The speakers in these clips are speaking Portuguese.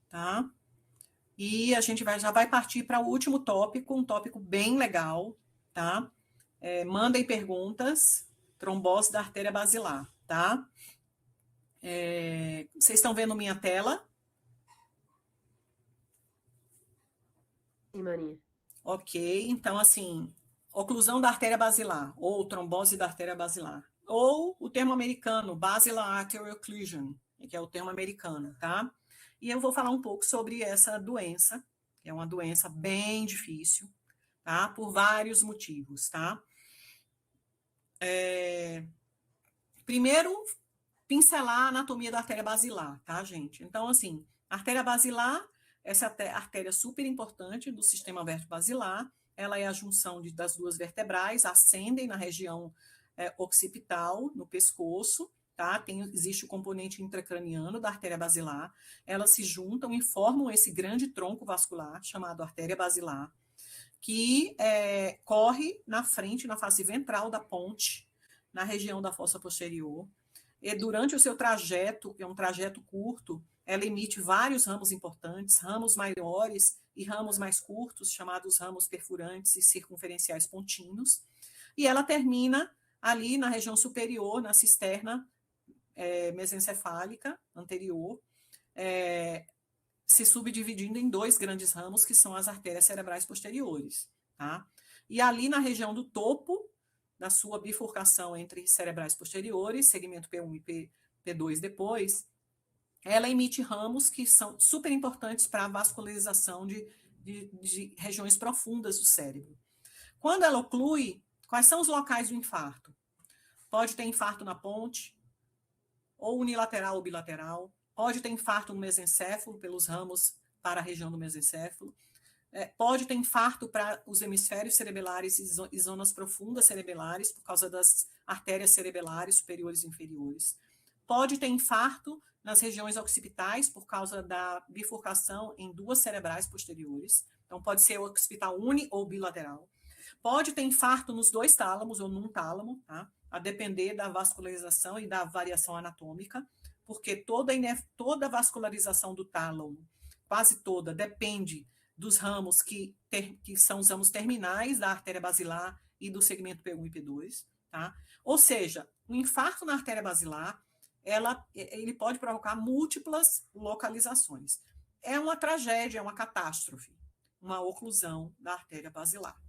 tá? E a gente já vai partir para o último tópico, um tópico bem legal, tá? Mandem perguntas, trombose da artéria basilar, tá? Vocês estão vendo minha tela? Sim, Marinha. Ok, então assim, oclusão da artéria basilar, ou trombose da artéria basilar, ou o termo americano, basilar arterial occlusion, que é o termo americano, tá? E eu vou falar um pouco sobre essa doença, que é uma doença bem difícil, tá? Por vários motivos, tá? Primeiro, pincelar a anatomia da artéria basilar, tá, gente? Então, assim, a artéria basilar, essa artéria super importante do sistema vértebro-basilar, ela é a junção das duas vertebrais, ascendem na região occipital, no pescoço, tá? Existe o componente intracraniano da artéria basilar, elas se juntam e formam esse grande tronco vascular, chamado artéria basilar, que corre na frente, na face ventral da ponte, na região da fossa posterior, e durante o seu trajeto, que é um trajeto curto, ela emite vários ramos importantes, ramos maiores e ramos mais curtos, chamados ramos perfurantes e circunferenciais pontinos, e ela termina ali na região superior, na cisterna mesencefálica anterior, se subdividindo em dois grandes ramos, que são as artérias cerebrais posteriores, tá? E ali na região do topo, na sua bifurcação entre cerebrais posteriores, segmento P1 e P2 depois, ela emite ramos que são super importantes para a vascularização de regiões profundas do cérebro. Quando ela oclui, quais são os locais do infarto? Pode ter infarto na ponte, ou unilateral ou bilateral, pode ter infarto no mesencéfalo, pelos ramos para a região do mesencéfalo, pode ter infarto para os hemisférios cerebelares e zonas profundas cerebelares, por causa das artérias cerebelares superiores e inferiores. Pode ter infarto nas regiões occipitais, por causa da bifurcação em duas cerebrais posteriores. Então, pode ser occipital uni ou bilateral. Pode ter infarto nos dois tálamos ou num tálamo, tá? A depender da vascularização e da variação anatômica, porque toda a vascularização do tálamo, quase toda, depende dos ramos que são os ramos terminais da artéria basilar e do segmento P1 e P2, tá? Ou seja, o infarto na artéria basilar, ele pode provocar múltiplas localizações. É uma tragédia, é uma catástrofe, uma oclusão da artéria basilar,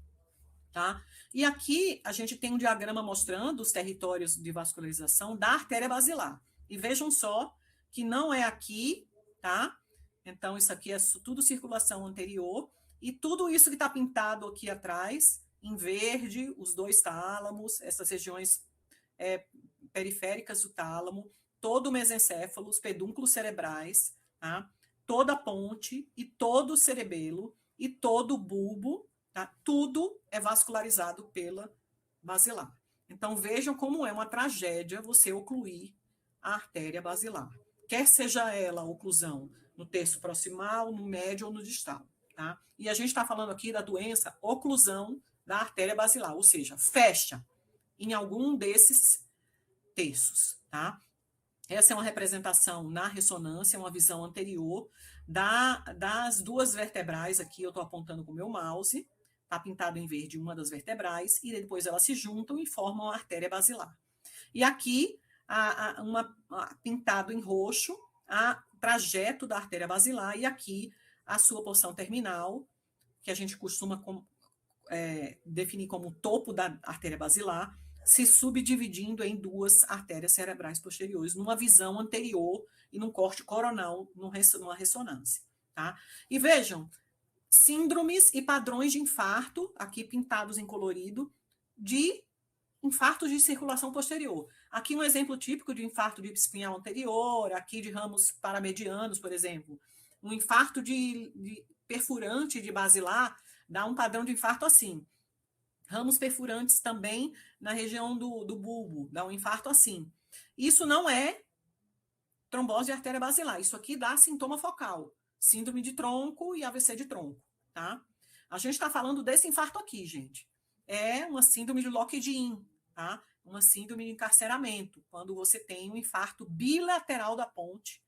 tá? E aqui a gente tem um diagrama mostrando os territórios de vascularização da artéria basilar. E vejam só que não é aqui, tá? Então, isso aqui é tudo circulação anterior, e tudo isso que está pintado aqui atrás, em verde, os dois tálamos, essas regiões periféricas do tálamo, todo o mesencéfalo, os pedúnculos cerebrais, tá? Toda a ponte e todo o cerebelo e todo o bulbo, tá? Tudo é vascularizado pela basilar. Então, vejam como é uma tragédia você ocluir a artéria basilar. Quer seja ela a oclusão no terço proximal, no médio ou no distal, tá? E a gente está falando aqui da doença oclusão da artéria basilar, ou seja, fecha em algum desses terços, tá? Essa é uma representação na ressonância, uma visão anterior das duas vertebrais, aqui eu estou apontando com o meu mouse, está pintado em verde uma das vertebrais, e depois elas se juntam e formam a artéria basilar. E aqui, pintado em roxo, o trajeto da artéria basilar, e aqui a sua porção terminal, que a gente costuma definir como o topo da artéria basilar, se subdividindo em duas artérias cerebrais posteriores, numa visão anterior e num corte coronal, numa ressonância, tá? E vejam, síndromes e padrões de infarto, aqui pintados em colorido, de infartos de circulação posterior. Aqui um exemplo típico de infarto de espinhal anterior, aqui de ramos paramedianos, por exemplo. Um infarto de perfurante de basilar dá um padrão de infarto assim. Ramos perfurantes também na região do bulbo, dá um infarto assim. Isso não é trombose de artéria basilar, isso aqui dá sintoma focal, síndrome de tronco e AVC de tronco, tá? A gente está falando desse infarto aqui, gente. É uma síndrome de Locked-in, tá? Uma síndrome de encarceramento, quando você tem um infarto bilateral da ponte,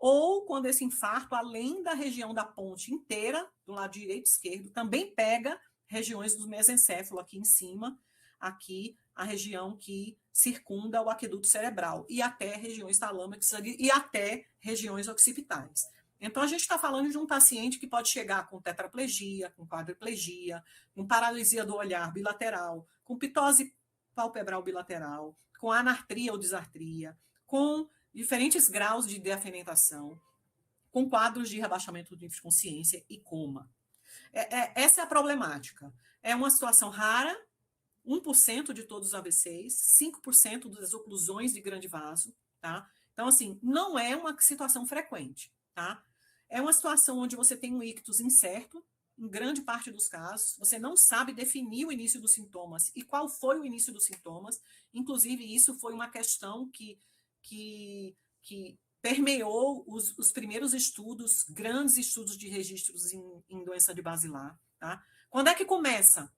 ou quando esse infarto, além da região da ponte inteira, do lado direito e esquerdo, também pega regiões do mesencéfalo aqui em cima, aqui a região que circunda o aqueduto cerebral, e até regiões talâmicas e até regiões occipitais. Então, a gente está falando de um paciente que pode chegar com tetraplegia, com quadriplegia, com paralisia do olhar bilateral, com pitose palpebral bilateral, com anartria ou disartria, com diferentes graus de deaferentação, com quadros de rebaixamento de consciência e coma. Essa é a problemática. É uma situação rara, 1% de todos os AVCs, 5% das oclusões de grande vaso, tá? Então, assim, não é uma situação frequente, tá? É uma situação onde você tem um ictus incerto, em grande parte dos casos, você não sabe definir o início dos sintomas e qual foi o início dos sintomas. Inclusive, isso foi uma questão que permeou os primeiros estudos, grandes estudos de registros em doença de basilar. Tá? Quando é que começa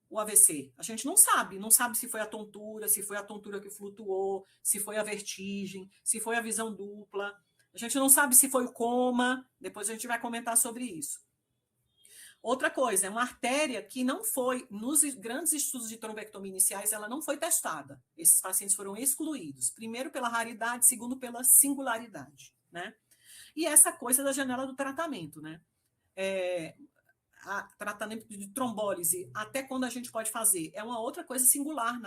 o AVC? A gente não sabe se foi a tontura que flutuou, se foi a vertigem, se foi a visão dupla. A gente não sabe se foi o coma, depois a gente vai comentar sobre isso. Outra coisa, é uma artéria que não foi, nos grandes estudos de trombectomia iniciais, ela não foi testada. Esses pacientes foram excluídos. Primeiro pela raridade, segundo pela singularidade, né? E essa coisa da janela do tratamento, né? Tratamento de trombólise, até quando a gente pode fazer, é uma outra coisa singular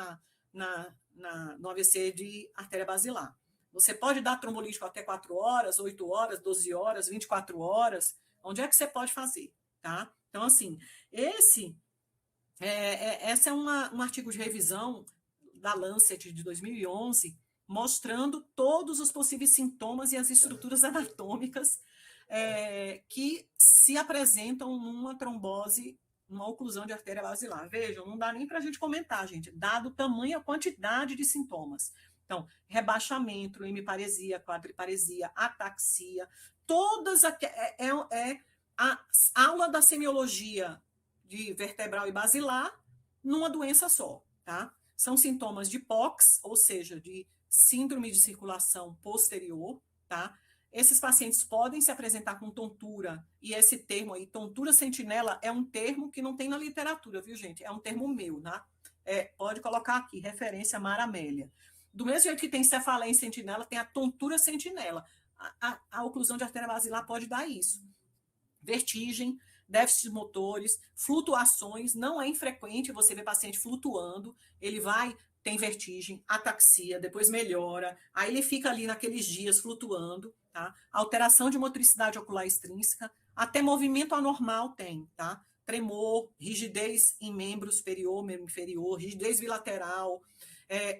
no AVC de artéria basilar. Você pode dar trombolítico até 4 horas, 8 horas, 12 horas, 24 horas. Onde é que você pode fazer, tá? Então, assim, esse é um artigo de revisão da Lancet de 2011, mostrando todos os possíveis sintomas e as estruturas anatômicas que se apresentam numa trombose, numa oclusão de artéria basilar. Vejam, não dá nem para a gente comentar, gente, dado o tamanho e a quantidade de sintomas. Então, rebaixamento, hemiparesia, quadriparesia, ataxia, todas a aula da semiologia de vertebral e basilar numa doença só, tá? São sintomas de POX, ou seja, de síndrome de circulação posterior, tá? Esses pacientes podem se apresentar com tontura, e esse termo aí, tontura sentinela, é um termo que não tem na literatura, viu, gente? É um termo meu, tá? Pode colocar aqui, referência Mara Amélia. Do mesmo jeito que tem cefaleia em sentinela, tem a tontura sentinela. A oclusão de artéria basilar pode dar isso. Vertigem, déficits motores, flutuações, não é infrequente você ver paciente flutuando, ele tem vertigem, ataxia, depois melhora, aí ele fica ali naqueles dias flutuando, tá? Alteração de motricidade ocular extrínseca, até movimento anormal tem, tá? Tremor, rigidez em membro superior, membro inferior, rigidez bilateral,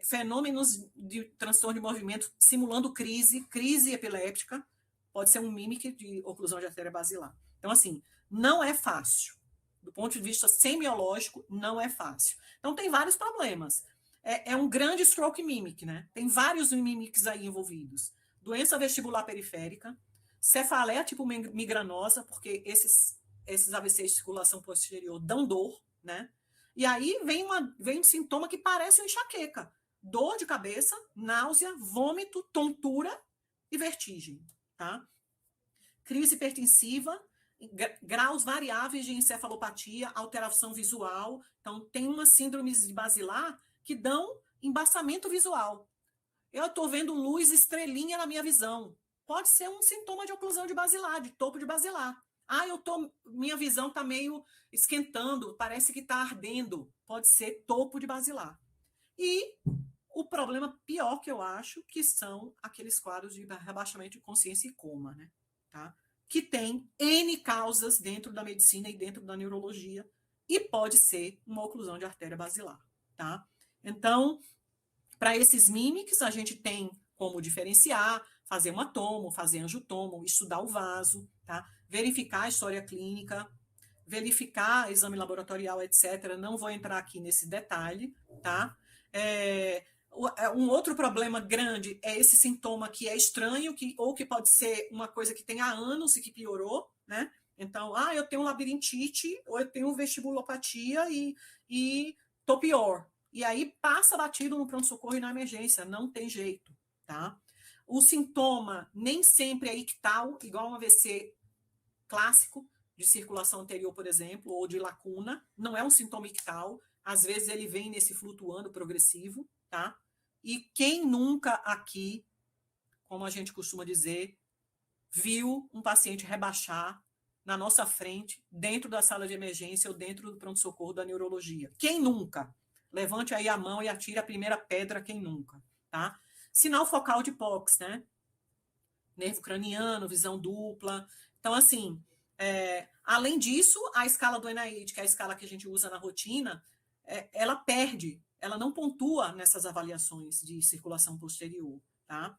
fenômenos de transtorno de movimento simulando crise epiléptica, pode ser um mímico de oclusão de artéria basilar. Então, assim, não é fácil. Do ponto de vista semiológico, não é fácil. Então, tem vários problemas. É um grande stroke mimic, né? Tem vários mimics aí envolvidos. Doença vestibular periférica, cefaleia tipo migranosa, porque esses AVCs de circulação posterior dão dor, né? E aí vem um sintoma que parece uma enxaqueca. Dor de cabeça, náusea, vômito, tontura e vertigem, tá? Crise hipertensiva, graus variáveis de encefalopatia, alteração visual. Então, tem umas síndromes de basilar que dão embaçamento visual. Eu estou vendo luz estrelinha na minha visão. Pode ser um sintoma de oclusão de basilar, de topo de basilar. Minha visão está meio esquentando, parece que está ardendo. Pode ser topo de basilar. E o problema pior que eu acho, que são aqueles quadros de rebaixamento de consciência e coma, né? Tá? Que tem N causas dentro da medicina e dentro da neurologia, e pode ser uma oclusão de artéria basilar, tá? Então, para esses mímics, a gente tem como diferenciar, fazer uma tomo, fazer angiotomo, estudar o vaso, tá? Verificar a história clínica, verificar exame laboratorial, etc. Não vou entrar aqui nesse detalhe, tá? Um outro problema grande é esse sintoma que é estranho, ou que pode ser uma coisa que tem há anos e que piorou, né? Então, eu tenho labirintite, ou eu tenho vestibulopatia e tô pior. E aí passa batido no pronto-socorro e na emergência, não tem jeito, tá? O sintoma nem sempre é ictal, igual um AVC clássico de circulação anterior, por exemplo, ou de lacuna. Não é um sintoma ictal. Às vezes ele vem nesse flutuando progressivo, tá? E quem nunca aqui, como a gente costuma dizer, viu um paciente rebaixar na nossa frente, dentro da sala de emergência ou dentro do pronto-socorro da neurologia? Quem nunca? Levante aí a mão e atire a primeira pedra, quem nunca, tá? Sinal focal de POX, né? Nervo craniano, visão dupla. Então, assim, além disso, a escala do NIH, que é a escala que a gente usa na rotina, ela perde, ela não pontua nessas avaliações de circulação posterior, tá?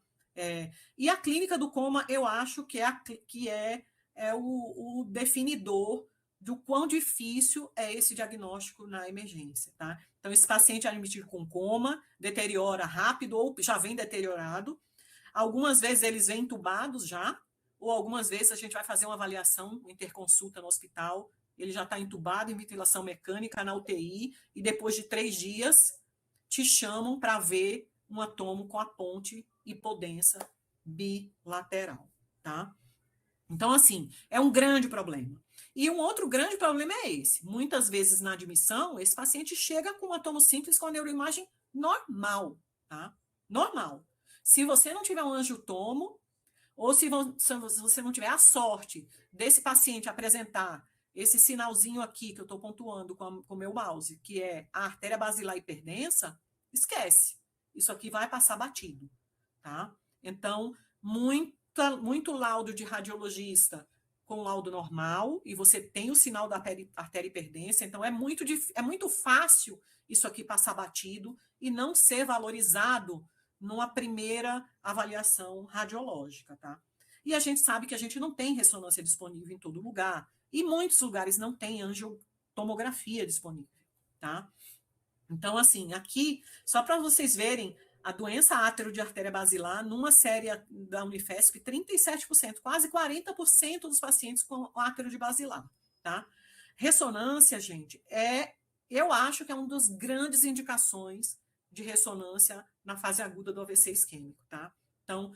E a clínica do coma, eu acho que é o definidor do quão difícil é esse diagnóstico na emergência, tá? Então, esse paciente admitido com coma deteriora rápido ou já vem deteriorado. Algumas vezes eles vêm entubados já, ou algumas vezes a gente vai fazer uma avaliação, interconsulta no hospital, ele já está entubado em ventilação mecânica na UTI, e depois de 3 dias te chamam para ver um atomo com a ponte hipodensa bilateral, tá? Então, assim, é um grande problema. E um outro grande problema é esse. Muitas vezes na admissão, esse paciente chega com um atomo simples com a neuroimagem normal, tá? Normal. Se você não tiver um angiotomo, ou se você não tiver a sorte desse paciente apresentar esse sinalzinho aqui que eu estou pontuando com o meu mouse, que é a artéria basilar hiperdensa, esquece. Isso aqui vai passar batido, tá? Então, muito laudo de radiologista com laudo normal, e você tem o sinal da artéria hiperdensa, então é muito fácil isso aqui passar batido e não ser valorizado numa primeira avaliação radiológica, tá? E a gente sabe que a gente não tem ressonância disponível em todo lugar, e muitos lugares não tem angiotomografia disponível, tá? Então, assim, aqui, só para vocês verem, a doença átero de artéria basilar, numa série da Unifesp, 37%, quase 40% dos pacientes com átero de basilar, tá? Ressonância, gente, eu acho que é uma das grandes indicações de ressonância na fase aguda do AVC isquêmico, tá? Então,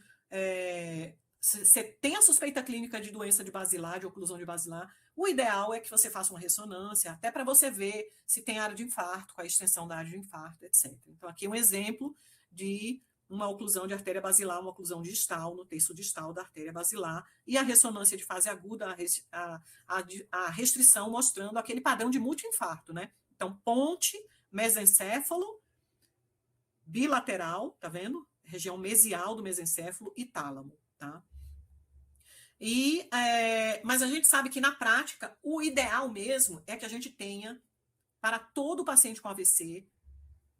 você tem a suspeita clínica de doença de basilar, de oclusão de basilar, o ideal é que você faça uma ressonância, até para você ver se tem área de infarto, com a extensão da área de infarto, etc. Então, aqui é um exemplo de uma oclusão de artéria basilar, uma oclusão distal, no terço distal da artéria basilar, e a ressonância de fase aguda, a restrição mostrando aquele padrão de multiinfarto, né? Então, ponte, mesencéfalo, bilateral, tá vendo? Região mesial do mesencéfalo e tálamo, tá? Mas a gente sabe que, na prática, o ideal mesmo é que a gente tenha, para todo paciente com AVC,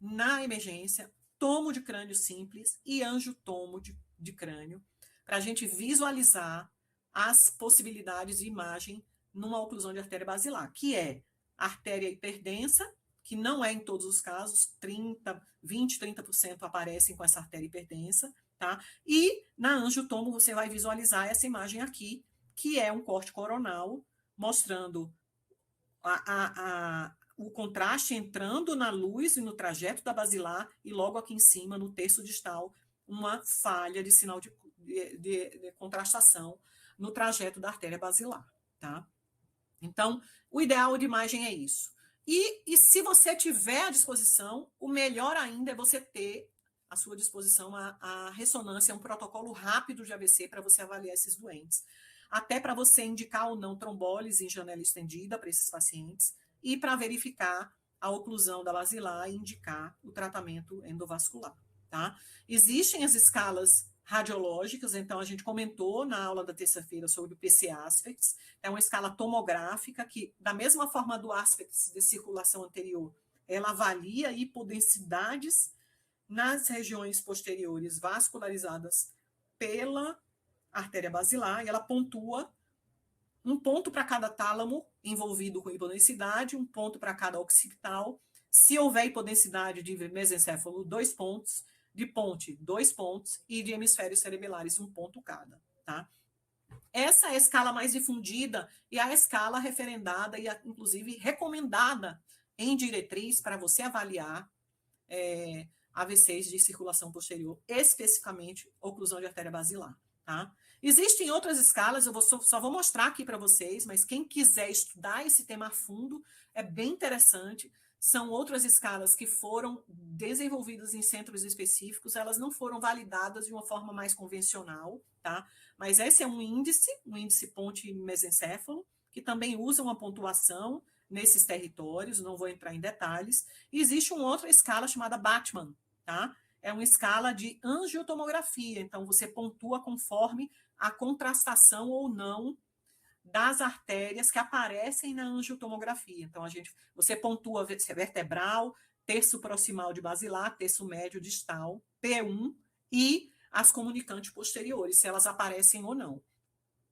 na emergência, tomo de crânio simples e angiotomo de crânio, para a gente visualizar as possibilidades de imagem numa oclusão de artéria basilar, que é artéria hiperdensa, que não é em todos os casos, 20, 30% aparecem com essa artéria hiperdensa, tá? E na angiotomo você vai visualizar essa imagem aqui, que é um corte coronal, mostrando o contraste entrando na luz e no trajeto da basilar, e logo aqui em cima, no terço distal, uma falha de sinal de contrastação no trajeto da artéria basilar, tá? Então, o ideal de imagem é isso. E se você tiver à disposição, o melhor ainda é você ter à sua disposição a ressonância, um protocolo rápido de AVC para você avaliar esses doentes. Até para você indicar ou não trombólise em janela estendida para esses pacientes e para verificar a oclusão da basilar e indicar o tratamento endovascular, tá? Existem as escalas radiológicas, então a gente comentou na aula da terça-feira sobre o PC-Aspects, é uma escala tomográfica que, da mesma forma do Aspects de circulação anterior, ela avalia hipodensidades nas regiões posteriores vascularizadas pela artéria basilar, e ela pontua um ponto para cada tálamo envolvido com hipodensidade, um ponto para cada occipital. Se houver hipodensidade de mesencéfalo, 2 pontos, de ponte, 2 pontos, e de hemisférios cerebelares, 1 ponto cada, tá? Essa é a escala mais difundida e a escala referendada e, inclusive, recomendada em diretriz para você avaliar AVCs de circulação posterior, especificamente oclusão de artéria basilar, tá? Existem outras escalas, eu só vou mostrar aqui para vocês, mas quem quiser estudar esse tema a fundo, é bem interessante. São outras escalas que foram desenvolvidas em centros específicos, elas não foram validadas de uma forma mais convencional, tá? Mas esse é um índice ponte-mesencéfalo, que também usa uma pontuação nesses territórios, não vou entrar em detalhes. E existe uma outra escala chamada Bachmann, tá? É uma escala de angiotomografia, então você pontua conforme a contrastação ou não das artérias que aparecem na angiotomografia. Então, você pontua vertebral, terço proximal de basilar, terço médio distal, P1 e as comunicantes posteriores, se elas aparecem ou não.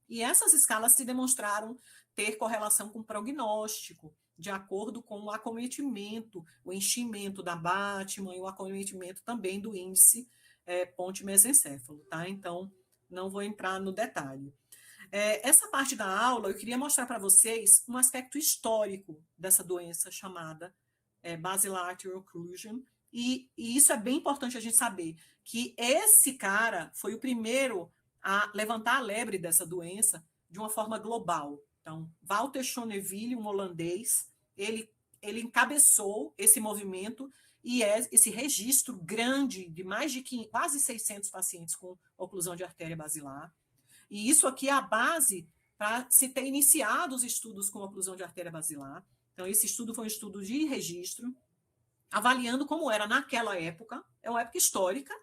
E essas escalas se demonstraram ter correlação com prognóstico, de acordo com o acometimento, o enchimento da Bachmann e o acometimento também do índice ponte-mesencéfalo, tá? Então, não vou entrar no detalhe. Essa parte da aula, eu queria mostrar para vocês um aspecto histórico dessa doença chamada basilar arterial occlusion, e isso é bem importante a gente saber, que esse cara foi o primeiro a levantar a lebre dessa doença de uma forma global. Então, Walter Schoneville, um holandês, ele encabeçou esse movimento e esse registro grande de mais de quase 600 pacientes com oclusão de artéria basilar. E isso aqui é a base para se ter iniciado os estudos com oclusão de artéria basilar. Então, esse estudo foi um estudo de registro, avaliando como era naquela época, é uma época histórica,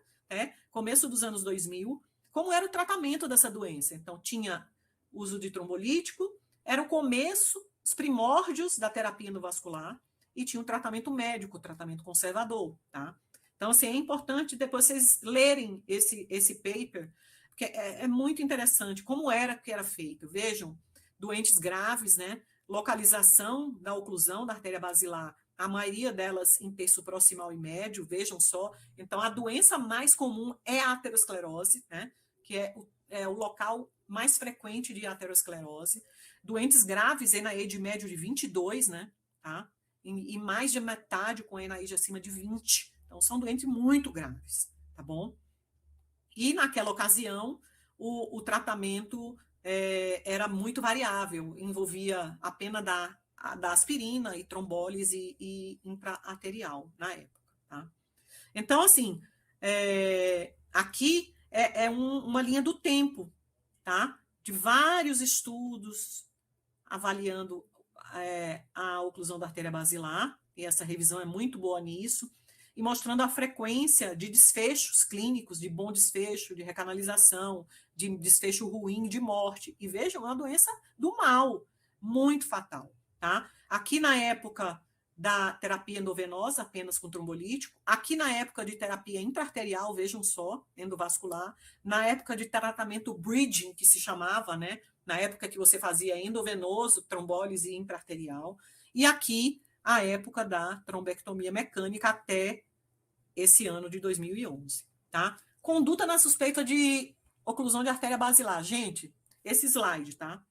começo dos anos 2000, como era o tratamento dessa doença. Então, tinha uso de trombolítico, era o começo, os primórdios da terapia endovascular, e tinha um tratamento médico, tratamento conservador, tá? Então, assim, é importante depois vocês lerem esse paper, porque é muito interessante como era que era feito. Vejam, doentes graves, né? Localização da oclusão da artéria basilar, a maioria delas em terço proximal e médio, vejam só. Então, a doença mais comum é a aterosclerose, né? Que é o local mais frequente de aterosclerose. Doentes graves, NIH médio de 22, né? Tá? E mais de metade com NIH acima de 20. Então, são doentes muito graves, tá bom? E naquela ocasião, o tratamento era muito variável, envolvia a pena da aspirina e trombólise e intra-arterial na época. Tá? Então, assim, aqui é uma linha do tempo, tá? De vários estudos avaliando a oclusão da artéria basilar, e essa revisão é muito boa nisso, e mostrando a frequência de desfechos clínicos, de bom desfecho, de recanalização, de desfecho ruim, de morte. E vejam, é uma doença do mal, muito fatal. Tá? Aqui na época da terapia endovenosa, apenas com trombolítico, aqui na época de terapia intraarterial, vejam só, endovascular, na época de tratamento bridging, que se chamava, né? Na época que você fazia endovenoso, trombólise intraarterial, e aqui a época da trombectomia mecânica até esse ano de 2011, tá? Conduta na suspeita de oclusão de artéria basilar. Gente, esse slide, tá?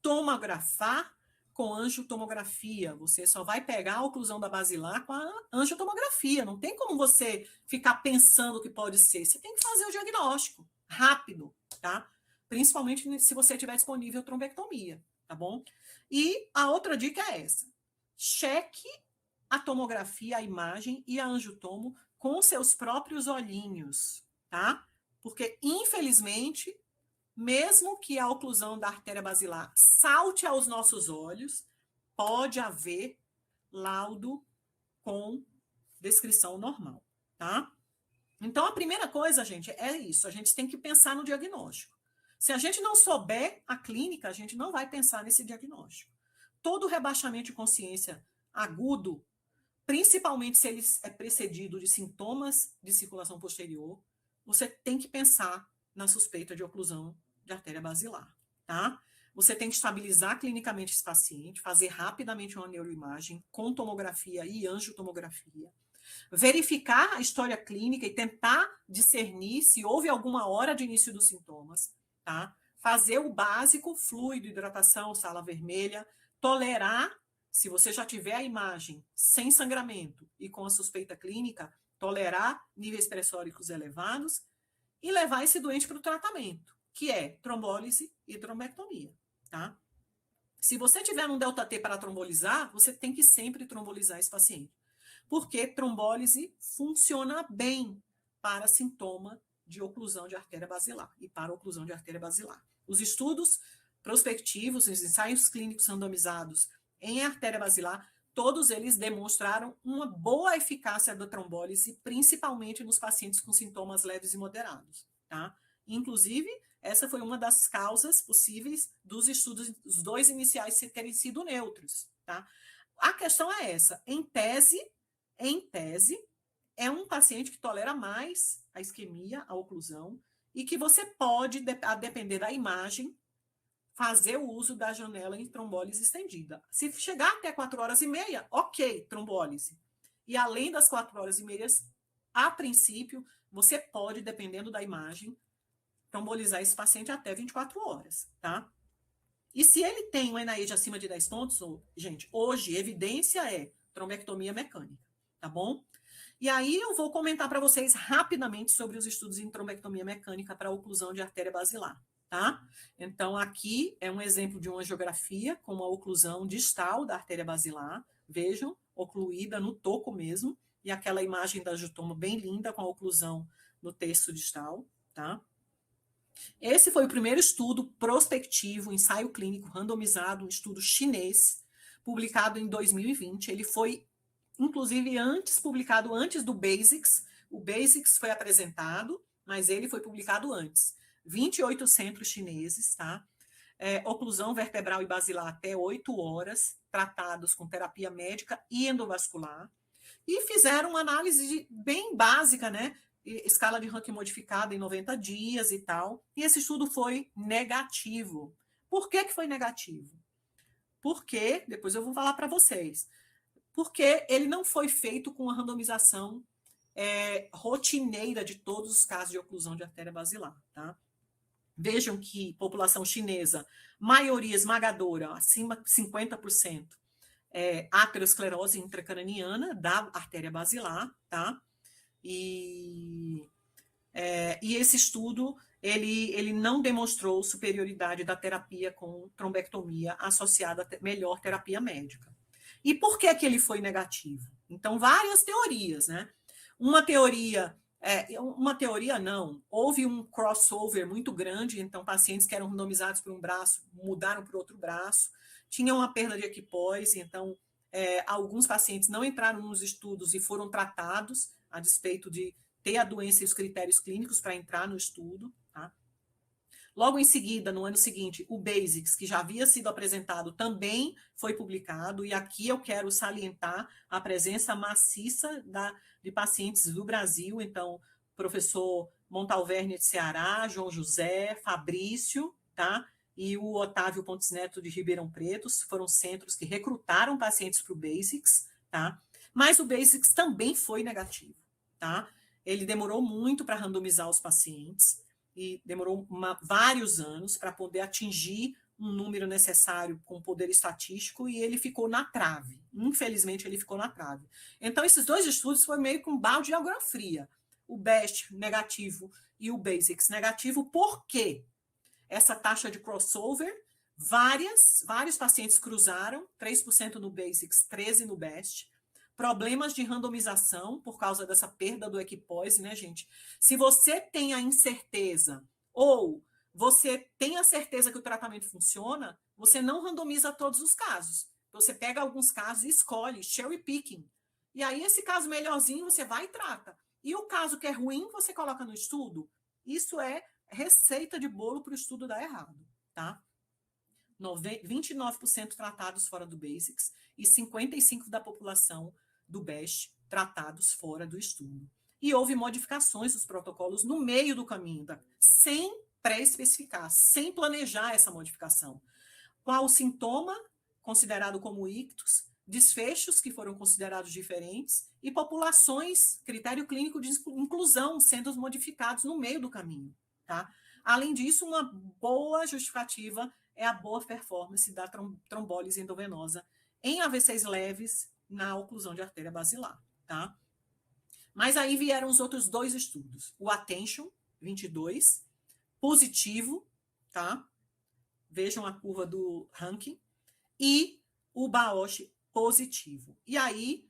Tomografar com angiotomografia. Você só vai pegar a oclusão da basilar com a angiotomografia. Não tem como você ficar pensando o que pode ser. Você tem que fazer o diagnóstico rápido, tá? Principalmente se você tiver disponível trombectomia, tá bom? E a outra dica é essa. Cheque a tomografia, a imagem e a angiotomo com seus próprios olhinhos, tá? Porque, infelizmente, mesmo que a oclusão da artéria basilar salte aos nossos olhos, pode haver laudo com descrição normal, tá? Então, a primeira coisa, gente, é isso. A gente tem que pensar no diagnóstico. Se a gente não souber a clínica, a gente não vai pensar nesse diagnóstico. Todo rebaixamento de consciência agudo, principalmente se ele é precedido de sintomas de circulação posterior, você tem que pensar na suspeita de oclusão de artéria basilar, tá? Você tem que estabilizar clinicamente esse paciente, fazer rapidamente uma neuroimagem com tomografia e angiotomografia, verificar a história clínica e tentar discernir se houve alguma hora de início dos sintomas, tá? Fazer o básico, fluido, hidratação, sala vermelha, tolerar, se você já tiver a imagem sem sangramento e com a suspeita clínica, tolerar níveis pressóricos elevados e levar esse doente para o tratamento, que é trombólise e trombectomia, tá? Se você tiver um delta-T para trombolizar, você tem que sempre trombolizar esse paciente, porque trombólise funciona bem para sintoma de oclusão de artéria basilar e para oclusão de artéria basilar. Os estudos prospectivos, os ensaios clínicos randomizados em artéria basilar, todos eles demonstraram uma boa eficácia da trombólise, principalmente nos pacientes com sintomas leves e moderados, tá? Inclusive, essa foi uma das causas possíveis dos estudos, os dois iniciais terem sido neutros, tá? A questão é essa, em tese, é um paciente que tolera mais a isquemia, a oclusão, e que você pode, a depender da imagem, fazer o uso da janela em trombólise estendida. Se chegar até 4 horas e meia, ok, trombólise. E além das 4 horas e meia, a princípio, você pode, dependendo da imagem, trombolizar esse paciente até 24 horas, tá? E se ele tem um NIH acima de 10 pontos, gente, hoje, evidência é trombectomia mecânica, tá bom? E aí eu vou comentar para vocês rapidamente sobre os estudos em trombectomia mecânica para oclusão de artéria basilar, tá? Então, aqui é um exemplo de uma angiografia com uma oclusão distal da artéria basilar, vejam, ocluída no toco mesmo, e aquela imagem da angiotoma bem linda com a oclusão no terço distal, tá? Esse foi o primeiro estudo prospectivo, ensaio clínico randomizado, um estudo chinês, publicado em 2020. Ele foi, inclusive, publicado antes do BASICS. O BASICS foi apresentado, mas ele foi publicado antes. 28 centros chineses, tá? Oclusão vertebral e basilar até 8 horas, tratados com terapia médica e endovascular. E fizeram uma análise bem básica, né? Escala de Rankin modificada em 90 dias e tal. E esse estudo foi negativo. Por que foi negativo? Porque, depois eu vou falar para vocês, porque ele não foi feito com a randomização rotineira de todos os casos de oclusão de artéria basilar, tá? Vejam que população chinesa, maioria esmagadora, acima de 50%, aterosclerose intracraniana da artéria basilar, tá? E esse estudo, ele não demonstrou superioridade da terapia com trombectomia associada a melhor terapia médica. E por que ele foi negativo? Então, várias teorias, né? Uma teoria não, houve um crossover muito grande, então pacientes que eram randomizados por um braço mudaram para o outro braço, tinha uma perda de equipose, então alguns pacientes não entraram nos estudos e foram tratados, a despeito de ter a doença e os critérios clínicos para entrar no estudo, tá? Logo em seguida, no ano seguinte, o BASICS, que já havia sido apresentado, também foi publicado, e aqui eu quero salientar a presença maciça de pacientes do Brasil, então, professor Montalverne de Ceará, João José, Fabrício, tá? E o Otávio Pontes Neto de Ribeirão Preto, foram centros que recrutaram pacientes para o BASICS, tá? Mas o BASICS também foi negativo, tá? Ele demorou muito para randomizar os pacientes, e demorou vários anos para poder atingir um número necessário com poder estatístico, e ele ficou na trave. Infelizmente, ele ficou na trave. Então, esses dois estudos foram meio que um balde de água fria. O BEST negativo e o BASICS negativo. Por quê? Essa taxa de crossover, vários pacientes cruzaram, 3% no BASICS, 13% no BEST. Problemas de randomização por causa dessa perda do equipose, né, gente? Se você tem a incerteza ou você tem a certeza que o tratamento funciona, você não randomiza todos os casos. Você pega alguns casos e escolhe, cherry picking. E aí, esse caso melhorzinho, você vai e trata. E o caso que é ruim, você coloca no estudo. Isso é receita de bolo para o estudo dar errado, tá? 29% tratados fora do BASICS e 55% da população do BEST tratados fora do estudo. E houve modificações dos protocolos no meio do caminho, sem pré-especificar, sem planejar essa modificação. Qual sintoma considerado como ictus, desfechos que foram considerados diferentes e populações, critério clínico de inclusão sendo modificados no meio do caminho, tá? Além disso, uma boa justificativa é a boa performance da trombólise endovenosa em AVCs leves na oclusão de artéria basilar, tá? Mas aí vieram os outros 2 estudos. O Attention, 22, positivo, tá? Vejam a curva do ranking. E o Bausch, positivo. E aí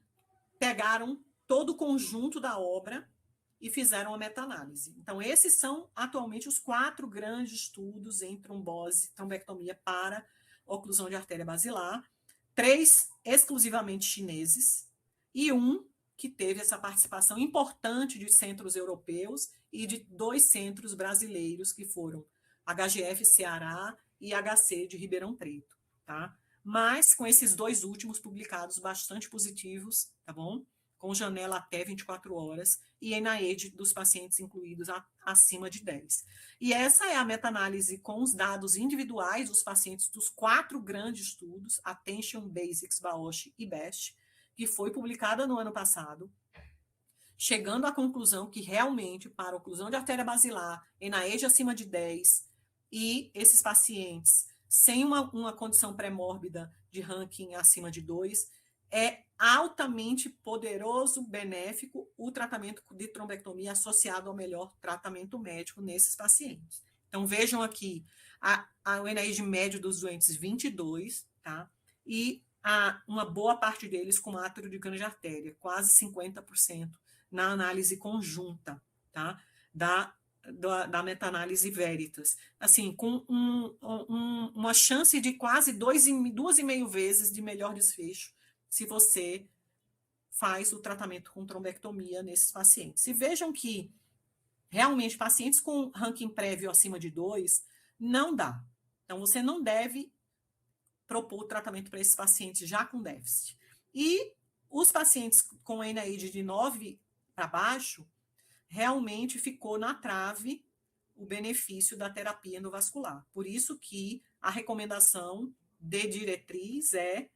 pegaram todo o conjunto da obra e fizeram a meta-análise. Então, esses são atualmente os 4 grandes estudos em trombose, trombectomia para oclusão de artéria basilar, 3 exclusivamente chineses e 1 que teve essa participação importante de centros europeus e de 2 centros brasileiros, que foram HGF Ceará e HC de Ribeirão Preto, tá? Mas com esses 2 últimos publicados bastante positivos, tá bom? Com janela até 24 horas, e NIH dos pacientes incluídos acima de 10. E essa é a meta-análise com os dados individuais dos pacientes dos 4 grandes estudos, Attention, Basics, Bausch e BEST, que foi publicada no ano passado, chegando à conclusão que realmente, para oclusão de artéria basilar, NIH acima de 10, e esses pacientes sem uma condição pré-mórbida de ranking acima de 2, é altamente poderoso, benéfico, o tratamento de trombectomia associado ao melhor tratamento médico nesses pacientes. Então, vejam aqui, o NIH médio dos doentes 22, tá? E uma boa parte deles com átrio de cano de artéria, quase 50% na análise conjunta, tá? Da meta-análise Veritas. Assim, com uma chance de quase 2,5 vezes de melhor desfecho se você faz o tratamento com trombectomia nesses pacientes. E vejam que, realmente, pacientes com ranking prévio acima de 2, não dá. Então, você não deve propor o tratamento para esses pacientes já com déficit. E os pacientes com NIH de 9 para baixo, realmente ficou na trave o benefício da terapia endovascular. Por isso que a recomendação de diretriz é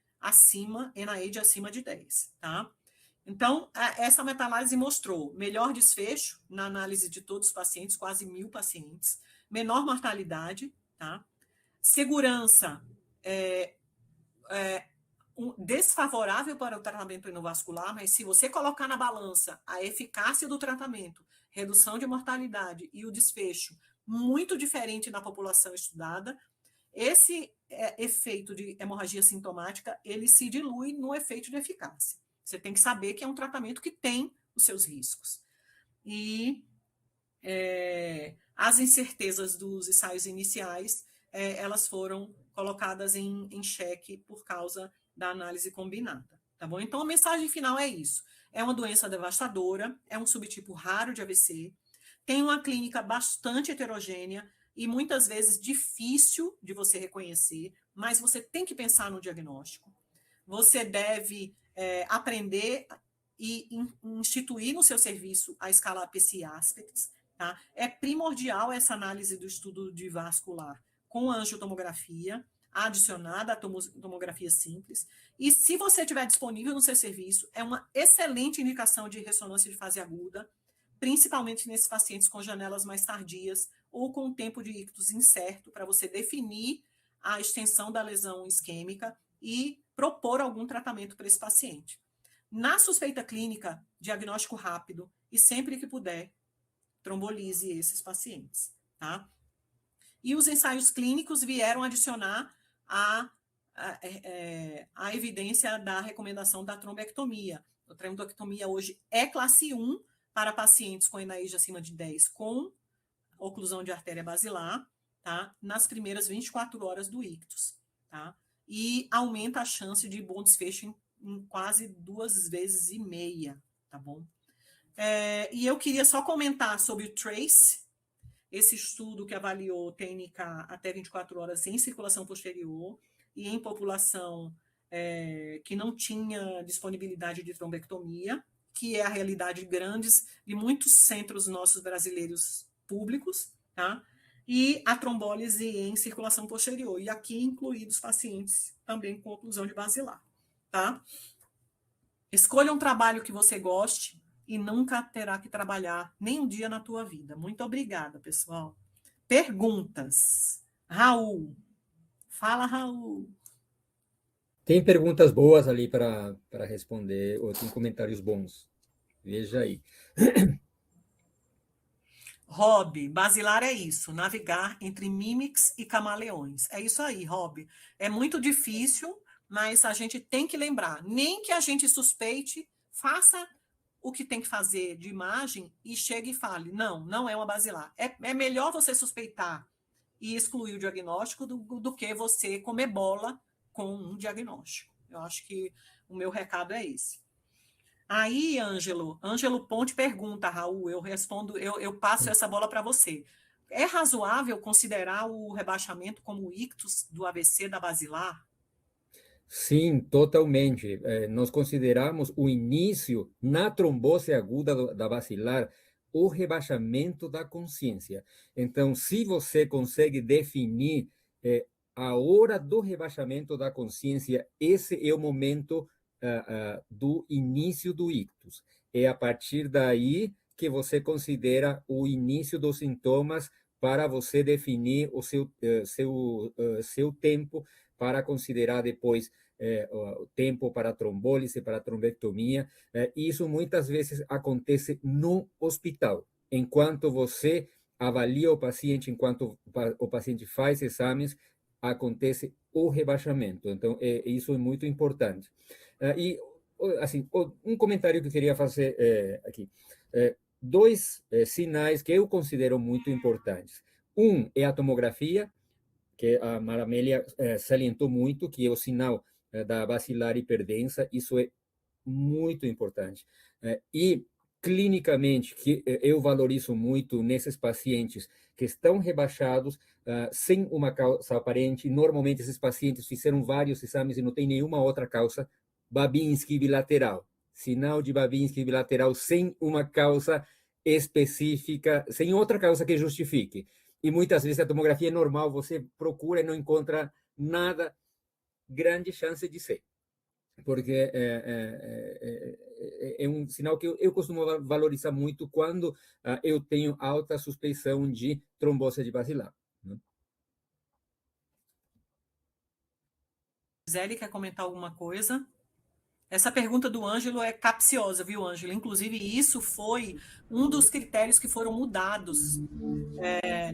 NIH acima de 10, tá? Então, essa meta-análise mostrou melhor desfecho na análise de todos os pacientes, quase 1.000 pacientes, menor mortalidade, tá? Segurança desfavorável para o tratamento endovascular, mas se você colocar na balança a eficácia do tratamento, redução de mortalidade e o desfecho muito diferente na população estudada, esse efeito de hemorragia sintomática, ele se dilui no efeito de eficácia. Você tem que saber que é um tratamento que tem os seus riscos. E as incertezas dos ensaios iniciais, elas foram colocadas em xeque por causa da análise combinada, tá bom? Então, a mensagem final é isso. É uma doença devastadora, é um subtipo raro de AVC, tem uma clínica bastante heterogênea e muitas vezes difícil de você reconhecer, mas você tem que pensar no diagnóstico. Você deve aprender e instituir no seu serviço a escala PCI Aspects, tá? É primordial essa análise do estudo de vascular com angiotomografia, adicionada à tomografia simples. E se você tiver disponível no seu serviço, é uma excelente indicação de ressonância de fase aguda, principalmente nesses pacientes com janelas mais tardias ou com tempo de ictus incerto, para você definir a extensão da lesão isquêmica e propor algum tratamento para esse paciente. Na suspeita clínica, diagnóstico rápido e sempre que puder, trombolise esses pacientes, tá? E os ensaios clínicos vieram adicionar a evidência da recomendação da trombectomia. A trombectomia hoje é classe 1 para pacientes com NIH acima de 10 com oclusão de artéria basilar, tá? Nas primeiras 24 horas do ictus, tá? E aumenta a chance de bom desfecho em quase 2,5 vezes, tá bom? E eu queria só comentar sobre o TRACE, esse estudo que avaliou TNK até 24 horas em circulação posterior e em população que não tinha disponibilidade de trombectomia, que é a realidade de muitos centros nossos brasileiros públicos, tá? E a trombólise em circulação posterior, e aqui incluídos pacientes também com oclusão de basilar, tá? Escolha um trabalho que você goste e nunca terá que trabalhar nem um dia na tua vida. Muito obrigada, pessoal. Perguntas. Raul. Fala, Raul. Tem perguntas boas ali para responder, ou tem comentários bons? Veja aí. Rob, basilar é isso, navegar entre mímics e camaleões. É isso aí, Rob. É muito difícil, mas a gente tem que lembrar. Nem que a gente suspeite, faça o que tem que fazer de imagem e chegue e fale, não, não é uma basilar. É melhor você suspeitar e excluir o diagnóstico do que você comer bola com um diagnóstico. Eu acho que o meu recado é esse. Aí, Ângelo Ponte pergunta, Raul, eu respondo, eu passo essa bola para você. É razoável considerar o rebaixamento como o ictus do AVC da basilar? Sim, totalmente. Nós consideramos o início na trombose aguda da basilar o rebaixamento da consciência. Então, se você consegue definir a hora do rebaixamento da consciência, esse é o momento do início do ictus. É a partir daí que você considera o início dos sintomas para você definir o seu tempo para considerar depois o tempo para trombólise, para trombectomia. Isso muitas vezes acontece no hospital, enquanto você avalia o paciente, enquanto o paciente faz exames, acontece o rebaixamento. Então, isso é muito importante. E, assim, um comentário que eu queria fazer aqui. Dois sinais que eu considero muito importantes. Um é a tomografia, que a Maramélia salientou muito, que é o sinal da basilar hiperdensa. Isso é muito importante. E, clinicamente, que eu valorizo muito nesses pacientes que estão rebaixados, sem uma causa aparente. Normalmente, esses pacientes fizeram vários exames e não tem nenhuma outra causa. Babinski bilateral. Sinal de Babinski bilateral sem uma causa específica, sem outra causa que justifique. E muitas vezes a tomografia é normal, você procura e não encontra nada, grande chance de ser. Porque é um sinal que eu costumo valorizar muito quando eu tenho alta suspeição de trombose de basilar. Né? Gisele, quer comentar alguma coisa? Essa pergunta do Ângelo é capciosa, viu, Ângelo? Inclusive, isso foi um dos critérios que foram mudados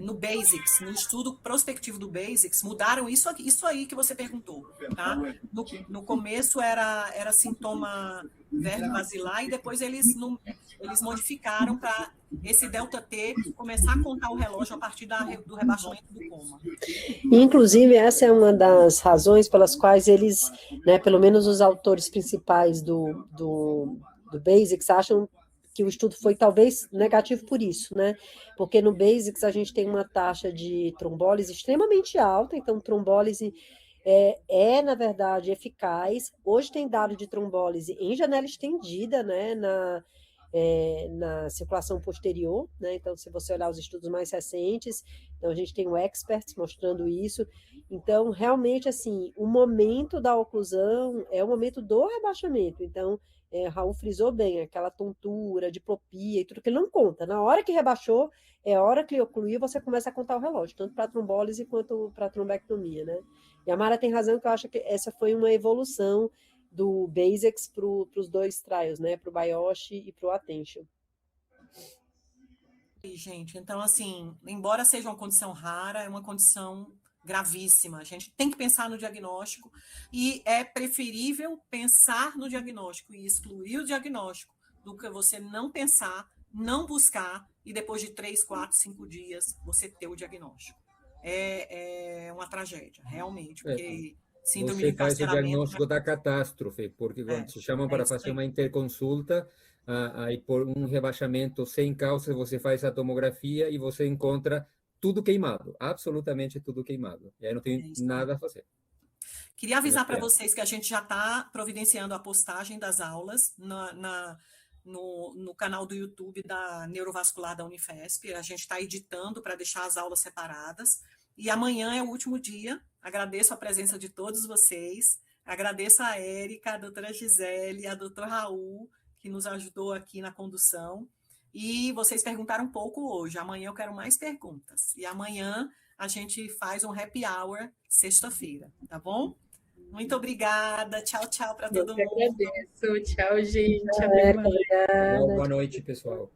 no Basics, no estudo prospectivo do Basics, mudaram isso aí que você perguntou, tá? No começo era sintoma verme basilar e depois eles modificaram para esse delta T começar a contar o relógio a partir do rebaixamento do coma. Inclusive, essa é uma das razões pelas quais eles, né, pelo menos os autores principais do Basics, acham que o estudo foi talvez negativo por isso, né? Porque no Basics a gente tem uma taxa de trombólise extremamente alta, então trombólise na verdade, eficaz. Hoje tem dado de trombólise em janela estendida, né, na circulação posterior, né? Então, se você olhar os estudos mais recentes, então a gente tem o Experts mostrando isso. Então, realmente, assim, o momento da oclusão é o momento do rebaixamento. Então, Raul frisou bem, aquela tontura, diplopia e tudo que ele não conta. Na hora que rebaixou, é a hora que ocluiu, você começa a contar o relógio, tanto para trombólise quanto para trombectomia, né? E a Mara tem razão que eu acho que essa foi uma evolução do Basics para os dois trials, né? Para o BIOSH e para o Attention. Gente, então, assim, embora seja uma condição rara, é uma condição gravíssima. A gente tem que pensar no diagnóstico e é preferível pensar no diagnóstico e excluir o diagnóstico do que você não pensar, não buscar e depois de 3, 4, 5 dias você ter o diagnóstico. É uma tragédia, realmente, porque síndrome de Você faz o encarceramento... diagnóstico da catástrofe, porque quando te chamam para fazer uma interconsulta, aí por um rebaixamento sem causa, você faz a tomografia e você encontra tudo queimado, absolutamente tudo queimado. E aí não tem nada a fazer. Queria avisar para vocês que a gente já está providenciando a postagem das aulas no canal do YouTube da Neurovascular da Unifesp. A gente está editando para deixar as aulas separadas. E amanhã é o último dia. Agradeço a presença de todos vocês. Agradeço a Érica, a doutora Gisele, a doutora Raul, que nos ajudou aqui na condução. E vocês perguntaram um pouco hoje. Amanhã eu quero mais perguntas. E amanhã a gente faz um happy hour sexta-feira, tá bom? Muito obrigada. Tchau, tchau para Eu todo que mundo. agradeço. Tchau, gente. Tchau, Até Érica, mais. obrigada. Boa noite, pessoal.